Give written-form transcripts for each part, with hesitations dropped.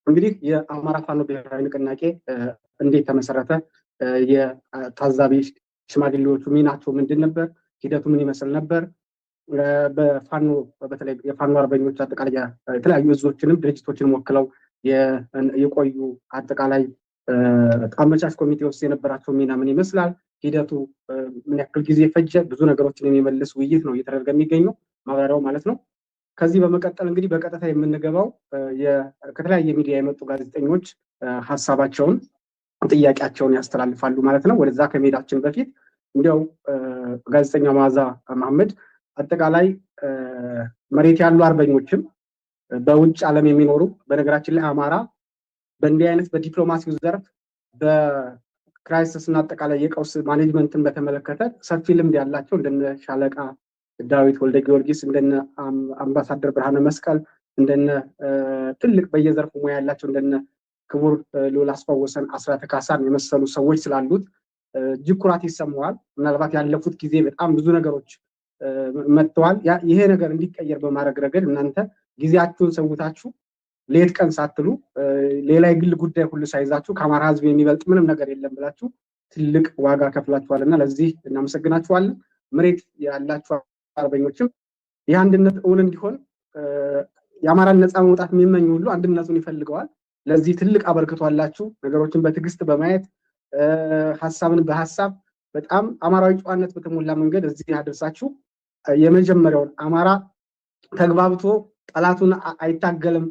እንግዲህ የአማራ ፋኖ ብሔራዊ ንቅናቄ እንዴት ተመሰረተ? የታዛቢ ሽማግሌዎቹ ሚናቸው ምንድን ነበር? ሂደቱ ምን ይመስል ነበር? በፋኖ በተለይ የፋኖ አርበኞች አጠቃላይ የተለያዩ እዞችንም ድርጅቶችንም ወክለው የቆዩ አጠቃላይ አመቻች ኮሚቴ ውስጥ የነበራቸው ሚና ምን ይመስላል? ሂደቱ ምን ያክል ጊዜ ፈጀ? ብዙ ነገሮችን የሚመልስ ውይይት ነው እየተደረገ የሚገኘው፣ ማብራሪያው ማለት ነው። ከዚህ በመቀጠል እንግዲህ በቀጥታ የምንገባው ከተለያየ ሚዲያ የመጡ ጋዜጠኞች ሀሳባቸውን፣ ጥያቄያቸውን ያስተላልፋሉ ማለት ነው። ወደዛ ከመሄዳችን በፊት እንዲያው ጋዜጠኛ መዓዛ መሐመድ አጠቃላይ መሬት ያሉ አርበኞችም በውጭ ዓለም የሚኖሩ በነገራችን ላይ አማራ በእንዲህ አይነት በዲፕሎማሲው ዘርፍ በክራይሲስ እና አጠቃላይ የቀውስ ማኔጅመንትን በተመለከተ ሰፊ ልምድ ያላቸው እንደነ ሻለቃ ዳዊት ወልደ ጊዮርጊስ፣ እንደነ አምባሳደር ብርሃነ መስቀል፣ እንደነ ትልቅ በየዘርፉ ሙያ ያላቸው እንደነ ክቡር ልዑል አስፋወሰን አስራተ ካሳን የመሰሉ ሰዎች ስላሉት እጅግ ኩራት ይሰማዋል። ምናልባት ያለፉት ጊዜ በጣም ብዙ ነገሮች መጥተዋል። ይሄ ነገር እንዲቀየር በማድረግ ረገድ እናንተ ጊዜያችሁን ሰውታችሁ ሌት ቀን ሳትሉ ሌላ የግል ጉዳይ ሁሉ ሳይዛችሁ ከአማራ ሕዝብ የሚበልጥ ምንም ነገር የለም ብላችሁ ትልቅ ዋጋ ከፍላችኋል እና ለዚህ እናመሰግናችኋለን። መሬት ያላችሁ አርበኞችም ይህ አንድነት እውን እንዲሆን የአማራን ነፃ መውጣት የሚመኙ ሁሉ አንድነቱን ይፈልገዋል። ለዚህ ትልቅ አበርክቶ አላችሁ። ነገሮችን በትዕግስት በማየት ሀሳብን በሀሳብ በጣም አማራዊ ጨዋነት በተሞላ መንገድ እዚህ አደርሳችሁ የመጀመሪያውን አማራ ተግባብቶ ጠላቱን አይታገልም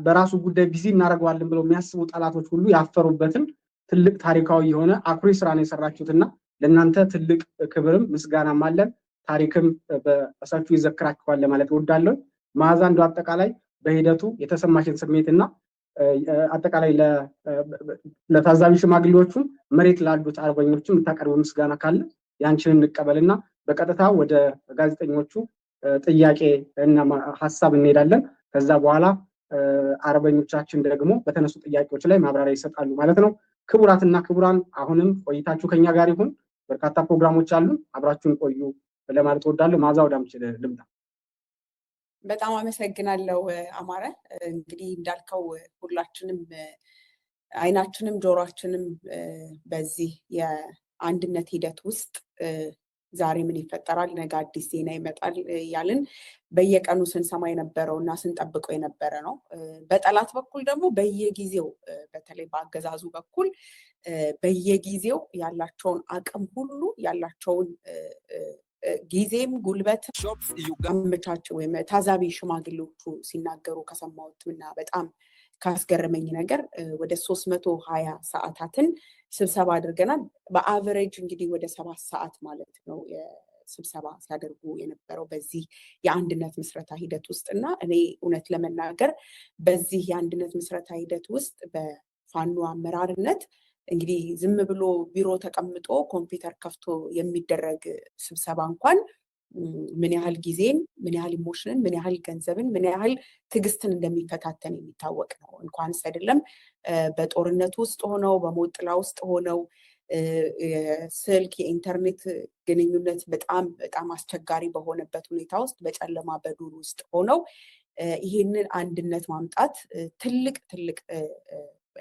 በራሱ ጉዳይ ቢዚ እናደርገዋለን ብለው የሚያስቡ ጠላቶች ሁሉ ያፈሩበትን ትልቅ ታሪካዊ የሆነ አኩሪ ስራ ነው የሰራችሁትና ለእናንተ ትልቅ ክብርም ምስጋናም አለን። ታሪክም በሰፊው ይዘክራችኋል ለማለት እወዳለሁ። መዓዛ እንደው አጠቃላይ በሂደቱ የተሰማሽን ስሜትና አጠቃላይ ለታዛቢ ሽማግሌዎቹም መሬት ላሉት አርበኞችም የምታቀርበው ምስጋና ካለ ያንቺን እንቀበልና በቀጥታ ወደ ጋዜጠኞቹ ጥያቄ እና ሀሳብ እንሄዳለን። ከዛ በኋላ አርበኞቻችን ደግሞ በተነሱ ጥያቄዎች ላይ ማብራሪያ ይሰጣሉ ማለት ነው። ክቡራትና ክቡራን አሁንም ቆይታችሁ ከኛ ጋር ይሁን። በርካታ ፕሮግራሞች አሉ፣ አብራችሁን ቆዩ ለማለት እወዳለሁ። መዓዛ ወደ አንቺ ልምጣ። በጣም አመሰግናለሁ አማረ። እንግዲህ እንዳልከው ሁላችንም አይናችንም ጆሮአችንም በዚህ የአንድነት ሂደት ውስጥ ዛሬ ምን ይፈጠራል፣ ነገ አዲስ ዜና ይመጣል እያልን በየቀኑ ስንሰማ የነበረው እና ስንጠብቀው የነበረ ነው። በጠላት በኩል ደግሞ በየጊዜው በተለይ በአገዛዙ በኩል በየጊዜው ያላቸውን አቅም ሁሉ ያላቸውን ጊዜም ጉልበት አመቻቸው ወይም ታዛቢ ሽማግሌዎቹ ሲናገሩ ከሰማሁትና በጣም ካስገረመኝ ነገር ወደ 320 ሰዓታትን ስብሰባ አድርገናል። በአቨሬጅ እንግዲህ ወደ 7 ሰዓት ማለት ነው ስብሰባ ሲያደርጉ የነበረው በዚህ የአንድነት ምስረታ ሂደት ውስጥ እና እኔ እውነት ለመናገር በዚህ የአንድነት ምስረታ ሂደት ውስጥ በፋኖ አመራርነት እንግዲህ ዝም ብሎ ቢሮ ተቀምጦ ኮምፒውተር ከፍቶ የሚደረግ ስብሰባ እንኳን ምን ያህል ጊዜን፣ ምን ያህል ኢሞሽንን፣ ምን ያህል ገንዘብን፣ ምን ያህል ትዕግስትን እንደሚፈታተን የሚታወቅ ነው። እንኳንስ አይደለም በጦርነት ውስጥ ሆነው በሞት ጥላ ውስጥ ሆነው ስልክ የኢንተርኔት ግንኙነት በጣም አስቸጋሪ በሆነበት ሁኔታ ውስጥ በጨለማ በዱር ውስጥ ሆነው ይሄንን አንድነት ማምጣት ትልቅ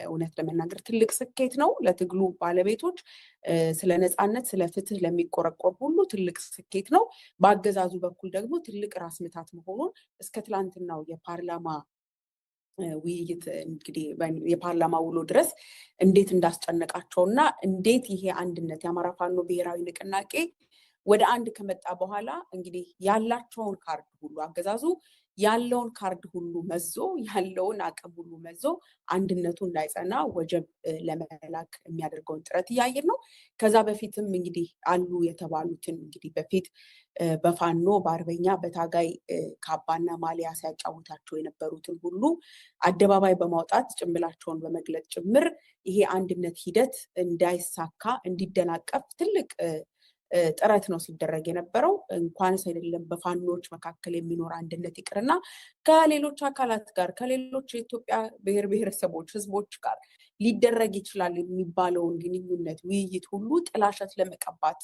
እውነት ለመናገር ትልቅ ስኬት ነው ለትግሉ ባለቤቶች። ስለ ነፃነት፣ ስለ ፍትህ ለሚቆረቆር ሁሉ ትልቅ ስኬት ነው። በአገዛዙ በኩል ደግሞ ትልቅ ራስ ምታት መሆኑን እስከ ትላንትናው የፓርላማ ውይይት እንግዲህ የፓርላማ ውሎ ድረስ እንዴት እንዳስጨነቃቸውና እንዴት ይሄ አንድነት የአማራ ፋኖ ብሔራዊ ንቅናቄ ወደ አንድ ከመጣ በኋላ እንግዲህ ያላቸውን ካርድ ሁሉ አገዛዙ ያለውን ካርድ ሁሉ መዞ ያለውን አቅም ሁሉ መዞ አንድነቱ እንዳይጸና ወጀብ ለመላክ የሚያደርገውን ጥረት እያየን ነው። ከዛ በፊትም እንግዲህ አሉ የተባሉትን እንግዲህ በፊት በፋኖ በአርበኛ በታጋይ ካባና ማሊያ ሲያጫውታቸው የነበሩትን ሁሉ አደባባይ በማውጣት ጭምብላቸውን በመግለጽ ጭምር ይሄ አንድነት ሂደት እንዳይሳካ እንዲደናቀፍ ትልቅ ጥረት ነው ሲደረግ የነበረው። እንኳንስ አይደለም በፋኖች መካከል የሚኖር አንድነት ይቅርና ከሌሎች አካላት ጋር ከሌሎች የኢትዮጵያ ብሔር ብሔረሰቦች ህዝቦች ጋር ሊደረግ ይችላል የሚባለውን ግንኙነት ውይይት ሁሉ ጥላሸት ለመቀባት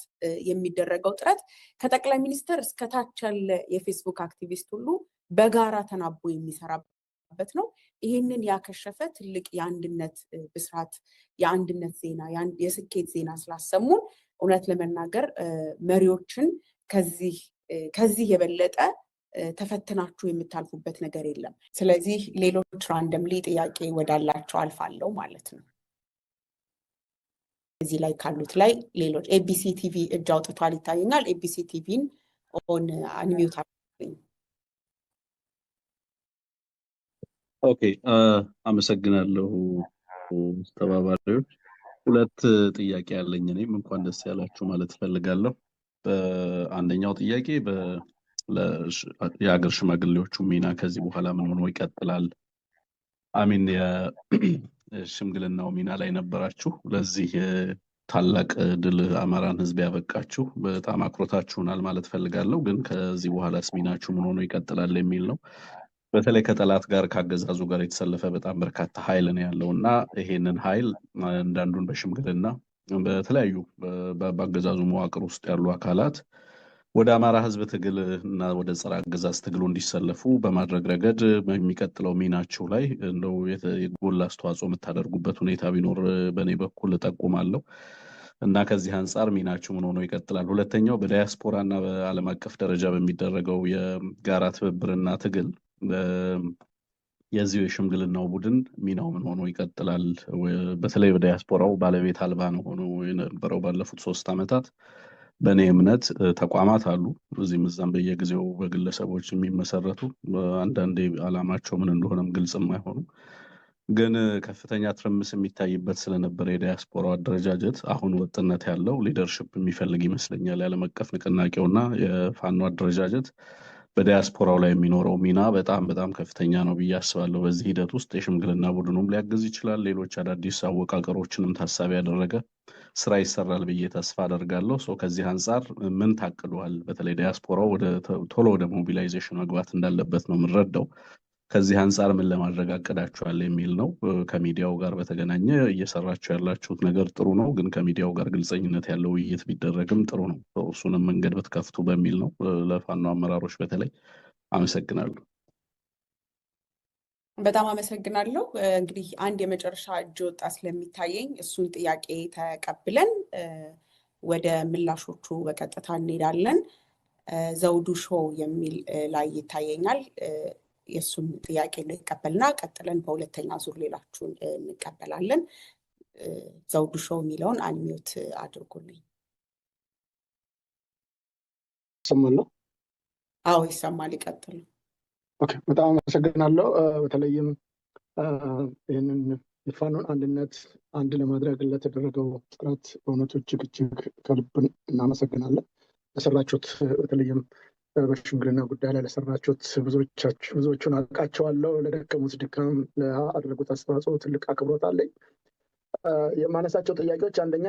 የሚደረገው ጥረት ከጠቅላይ ሚኒስትር እስከታች ያለ የፌስቡክ አክቲቪስት ሁሉ በጋራ ተናቦ የሚሰራበት ነው። ይህንን ያከሸፈ ትልቅ የአንድነት ብስራት፣ የአንድነት ዜና፣ የስኬት ዜና ስላሰሙን እውነት ለመናገር መሪዎችን ከዚህ የበለጠ ተፈትናችሁ የምታልፉበት ነገር የለም። ስለዚህ ሌሎች ራንደምሊ ጥያቄ ወዳላቸው አልፋለሁ ማለት ነው። እዚህ ላይ ካሉት ላይ ሌሎች ኤቢሲ ቲቪ እጅ አውጥቷል ይታየኛል። ኤቢሲ ቲቪን ኦን አንሚዩት አድርጉኝ። ኦኬ፣ አመሰግናለሁ ተባባሪዎች። ሁለት ጥያቄ ያለኝ እኔም እንኳን ደስ ያላችሁ ማለት ፈልጋለሁ። አንደኛው ጥያቄ የሀገር ሽማግሌዎቹ ሚና ከዚህ በኋላ ምን ሆኖ ይቀጥላል? አሚን የሽምግልናው ሚና ላይ ነበራችሁ። ለዚህ ታላቅ ድል አማራን ህዝብ ያበቃችሁ በጣም አኩርታችሁናል ማለት ፈልጋለሁ። ግን ከዚህ በኋላስ ሚናችሁ ምን ሆኖ ይቀጥላል የሚል ነው። በተለይ ከጠላት ጋር ካገዛዙ ጋር የተሰለፈ በጣም በርካታ ኃይል ነው ያለው እና ይሄንን ኃይል አንዳንዱን በሽምግልና በተለያዩ በአገዛዙ መዋቅር ውስጥ ያሉ አካላት ወደ አማራ ህዝብ ትግል እና ወደ ጸረ አገዛዝ ትግሉ እንዲሰለፉ በማድረግ ረገድ በሚቀጥለው ሚናችሁ ላይ እንደው የጎላ አስተዋጽኦ የምታደርጉበት ሁኔታ ቢኖር በእኔ በኩል እጠቁማለሁ እና ከዚህ አንጻር ሚናችሁ ምን ሆኖ ይቀጥላል? ሁለተኛው በዳያስፖራ እና በዓለም አቀፍ ደረጃ በሚደረገው የጋራ ትብብርና ትግል የዚሁ የሽምግልናው ቡድን ሚናው ምን ሆኖ ይቀጥላል? በተለይ በዳያስፖራው ባለቤት አልባ ነው ሆኖ የነበረው ባለፉት 3 ዓመታት። በእኔ እምነት ተቋማት አሉ እዚህም እዛም በየጊዜው በግለሰቦች የሚመሰረቱ አንዳንዴ ዓላማቸው ምን እንደሆነም ግልጽ የማይሆኑ ግን ከፍተኛ ትርምስ የሚታይበት ስለነበረ የዳያስፖራው አደረጃጀት አሁን ወጥነት ያለው ሊደርሺፕ የሚፈልግ ይመስለኛል። የዓለም አቀፍ ንቅናቄውና የፋኖ አደረጃጀት በዳያስፖራው ላይ የሚኖረው ሚና በጣም ከፍተኛ ነው ብዬ አስባለሁ። በዚህ ሂደት ውስጥ የሽምግልና ቡድኑም ሊያግዝ ይችላል። ሌሎች አዳዲስ አወቃቀሮችንም ታሳቢ ያደረገ ስራ ይሰራል ብዬ ተስፋ አደርጋለሁ። ከዚህ አንጻር ምን ታቅዷል? በተለይ ዳያስፖራው ቶሎ ወደ ሞቢላይዜሽን መግባት እንዳለበት ነው የምንረዳው። ከዚህ አንጻር ምን ለማድረግ አቅዳችኋል የሚል ነው። ከሚዲያው ጋር በተገናኘ እየሰራችሁ ያላችሁት ነገር ጥሩ ነው፣ ግን ከሚዲያው ጋር ግልጸኝነት ያለው ውይይት ቢደረግም ጥሩ ነው። እሱንም መንገድ ብትከፍቱ በሚል ነው። ለፋኖ አመራሮች በተለይ አመሰግናለሁ። በጣም አመሰግናለሁ። እንግዲህ አንድ የመጨረሻ እጅ ወጣ ስለሚታየኝ እሱን ጥያቄ ተቀብለን ወደ ምላሾቹ በቀጥታ እንሄዳለን። ዘውዱ ሾው የሚል ላይ ይታየኛል። የእሱን ጥያቄ እንቀበልና ቀጥለን በሁለተኛ ዙር ሌላችሁን እንቀበላለን። ዘውዱ ሾው የሚለውን አንሚዩት አድርጉልኝ። ይሰማል? አዎ ይሰማል። ይቀጥሉ። ኦኬ፣ በጣም አመሰግናለሁ። በተለይም ይህንን የፋኖን አንድነት አንድ ለማድረግ ለተደረገው ጥረት በእውነቱ እጅግ ከልብ እናመሰግናለን። ለሰራችሁት በተለይም በሽምግልና ጉዳይ ላይ ለሰራችሁት ብዙዎቹን አውቃቸዋለሁ። ለደከሙት ድካም፣ ለአደረጉት አስተዋጽኦ ትልቅ አክብሮት አለኝ። የማነሳቸው ጥያቄዎች አንደኛ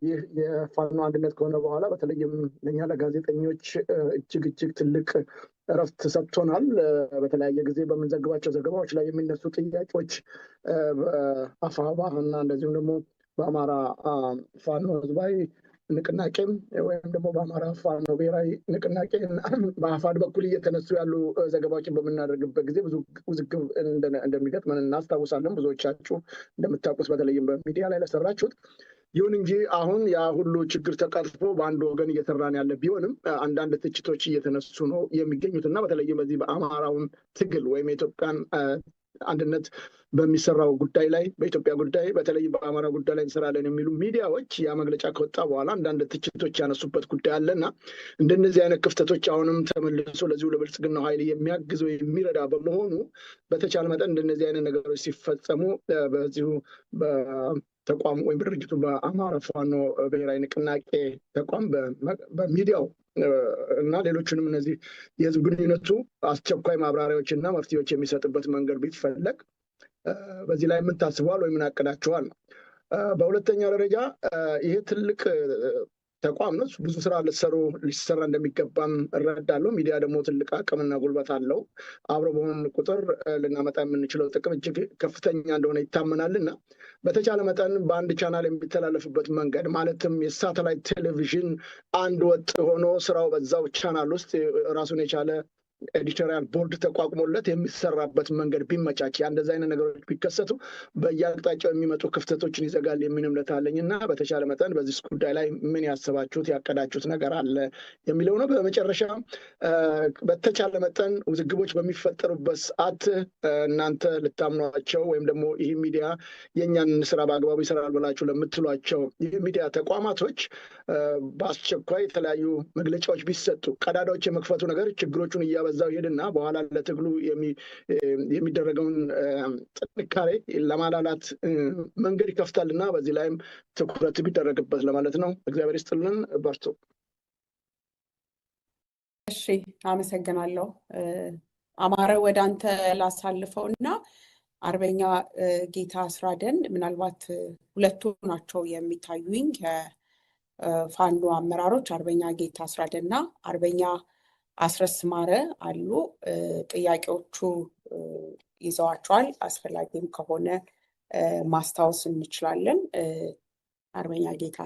ይህ የፋኖ አንድነት ከሆነ በኋላ በተለይም ለእኛ ለጋዜጠኞች እጅግ ትልቅ እረፍት ሰጥቶናል። በተለያየ ጊዜ በምንዘግባቸው ዘገባዎች ላይ የሚነሱ ጥያቄዎች በአፋባ እና እንደዚሁም ደግሞ በአማራ ፋኖ ህዝባዊ ንቅናቄም ወይም ደግሞ በአማራ ፋኖ ብሔራዊ ንቅናቄ በአፋድ በኩል እየተነሱ ያሉ ዘገባዎችን በምናደርግበት ጊዜ ብዙ ውዝግብ እንደሚገጥመን እናስታውሳለን። ብዙዎቻችሁ እንደምታውቁት በተለይም በሚዲያ ላይ ለሰራችሁት። ይሁን እንጂ አሁን ያ ሁሉ ችግር ተቀርፎ በአንድ ወገን እየሰራን ያለ ቢሆንም አንዳንድ ትችቶች እየተነሱ ነው የሚገኙት እና በተለይም በዚህ በአማራውን ትግል ወይም የኢትዮጵያን አንድነት በሚሰራው ጉዳይ ላይ በኢትዮጵያ ጉዳይ በተለይ በአማራ ጉዳይ ላይ እንሰራለን የሚሉ ሚዲያዎች ያ መግለጫ ከወጣ በኋላ አንዳንድ ትችቶች ያነሱበት ጉዳይ አለና እንደነዚህ አይነት ክፍተቶች አሁንም ተመልሶ ለዚሁ ለብልጽግናው ኃይል የሚያግዘው የሚረዳ በመሆኑ በተቻለ መጠን እንደነዚህ አይነት ነገሮች ሲፈጸሙ በዚሁ በተቋም ወይም ድርጅቱ በአማራ ፋኖ ብሔራዊ ንቅናቄ ተቋም በሚዲያው እና ሌሎችንም እነዚህ የህዝብ ግንኙነቱ አስቸኳይ ማብራሪያዎች እና መፍትሄዎች የሚሰጥበት መንገድ ቢፈለግ በዚህ ላይ ምን ታስበዋል ወይ ምን አቅዳችኋል? በሁለተኛ ደረጃ ይሄ ትልቅ ተቋም ነው። ብዙ ስራ ሊሰራ እንደሚገባም እረዳለሁ። ሚዲያ ደግሞ ትልቅ አቅምና ጉልበት አለው። አብሮ በሆን ቁጥር ልናመጣ የምንችለው ጥቅም እጅግ ከፍተኛ እንደሆነ ይታመናልና በተቻለ መጠን በአንድ ቻናል የሚተላለፍበት መንገድ ማለትም የሳተላይት ቴሌቪዥን አንድ ወጥ ሆኖ ስራው በዛው ቻናል ውስጥ ራሱን የቻለ ኤዲቶሪያል ቦርድ ተቋቁሞለት የሚሰራበት መንገድ ቢመቻች እንደዚህ አይነት ነገሮች ቢከሰቱ በየአቅጣጫው የሚመጡ ክፍተቶችን ይዘጋል የሚል እምነት አለኝ እና በተቻለ መጠን በዚህ ጉዳይ ላይ ምን ያሰባችሁት ያቀዳችሁት ነገር አለ የሚለው ነው። በመጨረሻ በተቻለ መጠን ውዝግቦች በሚፈጠሩበት ሰዓት እናንተ ልታምኗቸው ወይም ደግሞ ይህ ሚዲያ የእኛን ስራ በአግባቡ ይሰራል ብላችሁ ለምትሏቸው የሚዲያ ተቋማቶች በአስቸኳይ የተለያዩ መግለጫዎች ቢሰጡ ቀዳዳዎች የመክፈቱ ነገር ችግሮቹን እያበዛው ይሄድና በኋላ ለትግሉ የሚደረገውን ጥንካሬ ለማላላት መንገድ ይከፍታልና በዚህ ላይም ትኩረት ቢደረግበት ለማለት ነው። እግዚአብሔር ይስጥልን። በርቱ። እሺ፣ አመሰግናለሁ። አማረ ወደ አንተ ላሳልፈው እና አርበኛ ጌታ አስራደን ምናልባት ሁለቱ ናቸው የሚታዩኝ ከፋኖ አመራሮች አርበኛ ጌታ አስራደና አርበኛ አስረስ ማረ አሉ። ጥያቄዎቹ ይዘዋቸዋል። አስፈላጊም ከሆነ ማስታወስ እንችላለን። አርበኛ ጌታ